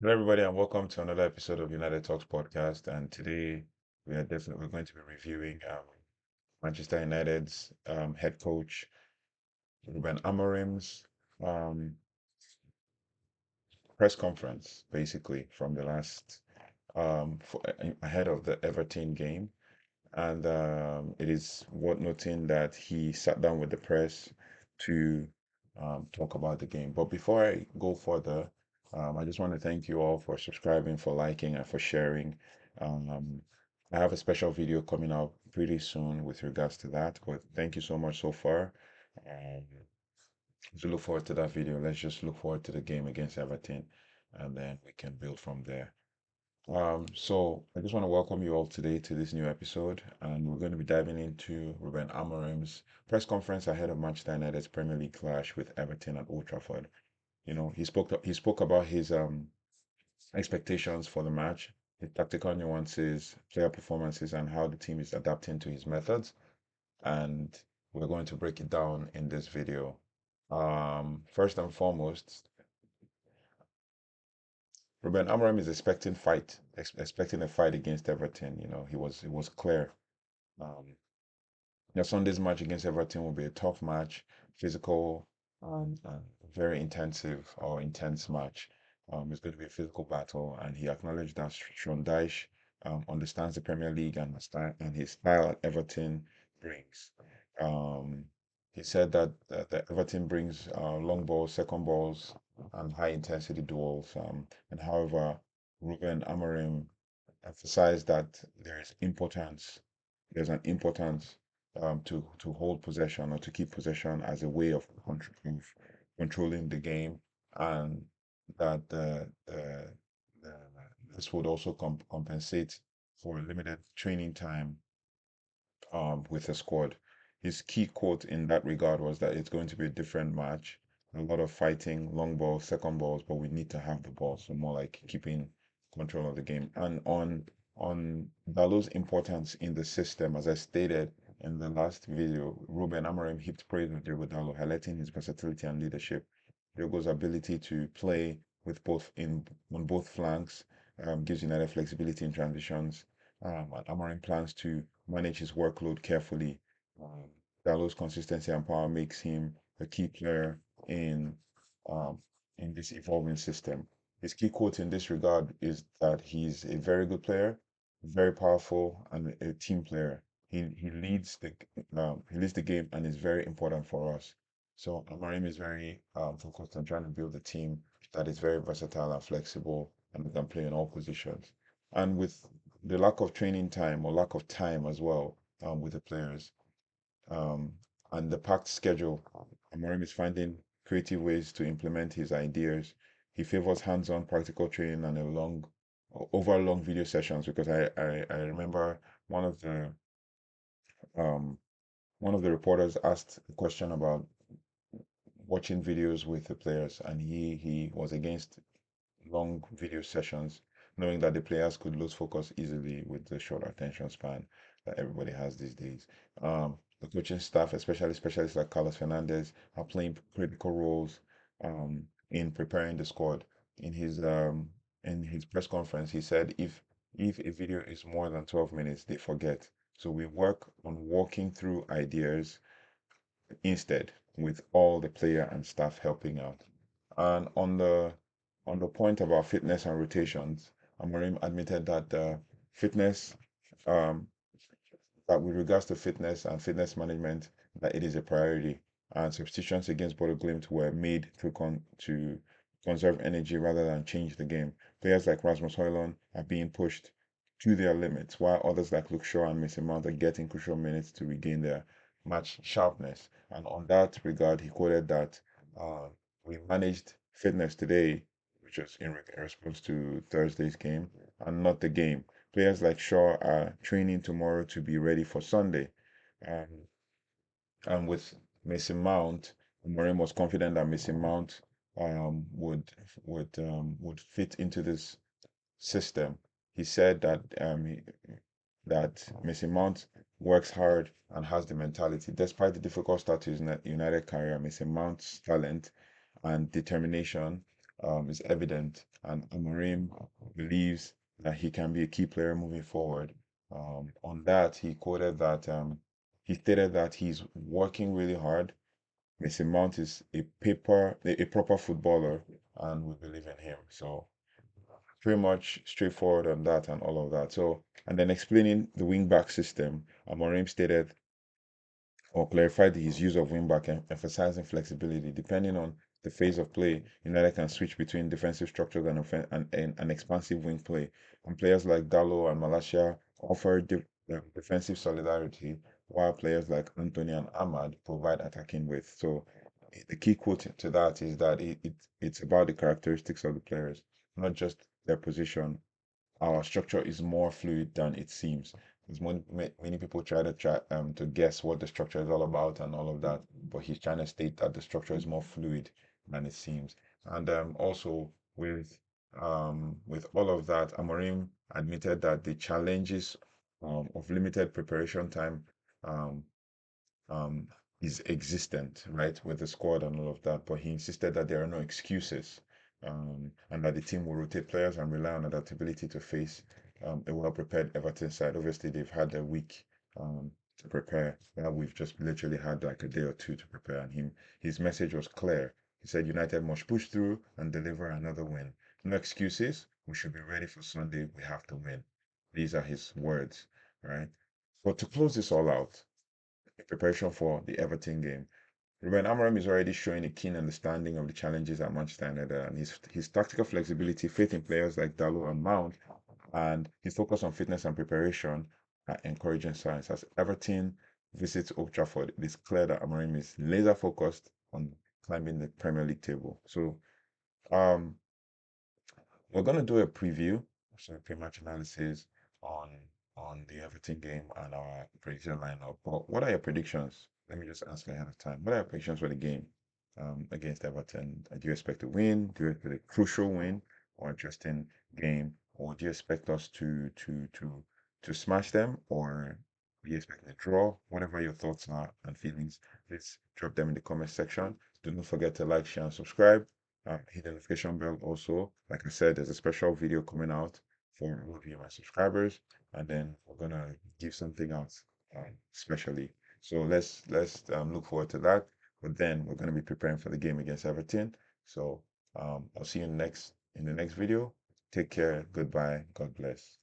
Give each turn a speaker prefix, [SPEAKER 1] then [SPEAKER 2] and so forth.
[SPEAKER 1] Hello, everybody, and welcome to another episode of United Talks podcast. And today we're going to be reviewing Manchester United's head coach Ruben Amorim's um, press conference, basically from the last ahead of the Everton game. And it is worth noting that he sat down with the press to talk about the game. But before I go further, I just want to thank you all for subscribing, for liking, and for sharing. Um, I have a special video coming out pretty soon with regards to that. But thank you so much so far. Um, to look forward to that video. Let's just look forward to the game against Everton, and then we can build from there. So I just want to welcome you all today to this new episode, and we're going to be diving into Ruben Amorim's press conference ahead of Manchester United's Premier League clash with Everton at Old Trafford. He spoke about his expectations for the match, the tactical nuances, player performances, and how the team is adapting to his methods. And we're going to break it down in this video. First and foremost, Ruben Amorim is expecting a fight against Everton. It was clear. Um, Sunday's match against Everton will be a tough match, physical, and very intense match. It's going to be a physical battle, and he acknowledged that Sean Dyche understands the Premier League and his style at Everton brings. Um, he said that Everton brings long balls, second balls, and high intensity duels. And however, Ruben Amorim emphasized that there's an importance to hold possession or to keep possession as a way of controlling the game, and that the, this would also compensate for limited training time with the squad. His key quote in that regard was that it's going to be a different match, a lot of fighting, long balls, second balls, but we need to have the ball, so more like keeping control of the game. And on Dalo's importance in the system, as I stated in the last video, Ruben Amorim heaped praise on Diogo Dalo, highlighting his versatility and leadership. Diogo's ability to play with both in on both flanks gives United flexibility in transitions. And Amorim plans to manage his workload carefully. Um, Dalo's consistency and power makes him a key player um, in this evolving system. His key quote in this regard is that he's a very good player, very powerful, and a team player. He leads the game and is very important for us. So Amarim is very focused on trying to build a team that is very versatile and flexible and can play in all positions. And with the lack of training time or lack of time as well with the players, um, and the packed schedule, Amorim is finding creative ways to implement his ideas. He favors hands-on practical training and over long video sessions because I remember one of the um, one of the reporters asked a question about watching videos with the players, and he was against long video sessions, knowing that the players could lose focus easily with the short attention span that everybody has these days. The coaching staff, especially specialists like Carlos Fernandez, are playing critical roles in preparing the squad. In his um, in his press conference, he said if a video is more than 12 minutes, they forget. So we work on walking through ideas instead, with all the player and staff helping out. And on the point about fitness and rotations, Amorim admitted that fitness, um, that with regards to fitness and fitness management, that it is a priority. And substitutions against Bodo Glimt were made to conserve energy rather than change the game. Players like Rasmus Højlund are being pushed to their limits, while others like Luke Shaw and Mason Mount are getting crucial minutes to regain their match sharpness. And on that regard, he quoted that uh, we managed fitness today, which was in response to Thursday's game, and not the game. Players like Shaw are training tomorrow to be ready for Sunday. Um, and with Mason Mount, Amorim was confident that Mason Mount um, would would fit into this system. He said that Mason Mount works hard and has the mentality. Despite the difficult start to his United career, Mason Mount's talent and determination is evident, and Amorim believes that he can be a key player moving forward. On that, he stated that he's working really hard. Mason Mount is a proper footballer, and we believe in him. So pretty much straightforward on that and all of that. So, and then explaining the wing back system, Amorim stated or clarified his use of wingback, emphasizing flexibility. Depending on the phase of play, United can switch between defensive structures and an expansive wing play. And players like Dallo and Malacia offer defensive solidarity, while players like Anthony and Ahmad provide attacking width. So the key quote to that is that it's about the characteristics of the players, not just their position. Our structure is more fluid than it seems. Because many people try to guess what the structure is all about and all of that, but he's trying to state that the structure is more fluid than it seems. And also with all of that, Amorim admitted that the challenges of limited preparation time um, um, is existent, right, with the squad and all of that. But he insisted that there are no excuses, and that the team will rotate players and rely on adaptability to face a well-prepared Everton side. Obviously, they've had a week to prepare. Now we've just literally had like a day or two to prepare, and his message was clear. He said United must push through and deliver another win. No excuses. We should be ready for Sunday. We have to win. These are his words, right? But to close this all out, in preparation for the Everton game, Ruben Amorim is already showing a keen understanding of the challenges at Manchester United, and his tactical flexibility, faith in players like Dalot and Mount, and his focus on fitness and preparation are encouraging signs. As Everton visits Old Trafford, it is clear that Amorim is laser focused on climbing the Premier League table. So um, we're gonna do a preview, so a pre-match analysis on the Everton game and our prediction lineup. But what are your predictions? Let me just ask ahead of time. What are your predictions for the game against Everton? Do you expect a win? Do you expect a crucial win or interesting game? Or do you expect us to smash them, or do you expect a draw? Whatever your thoughts are and feelings, please drop them in the comment section. Do not forget to like, share, and subscribe. Hit the notification bell also. Like I said, there's a special video coming out for all of you, my subscribers, and then we're gonna give something else specially. So let's look forward to that. But then we're gonna be preparing for the game against Everton. So I'll see you next in the next video. Take care. Goodbye. God bless.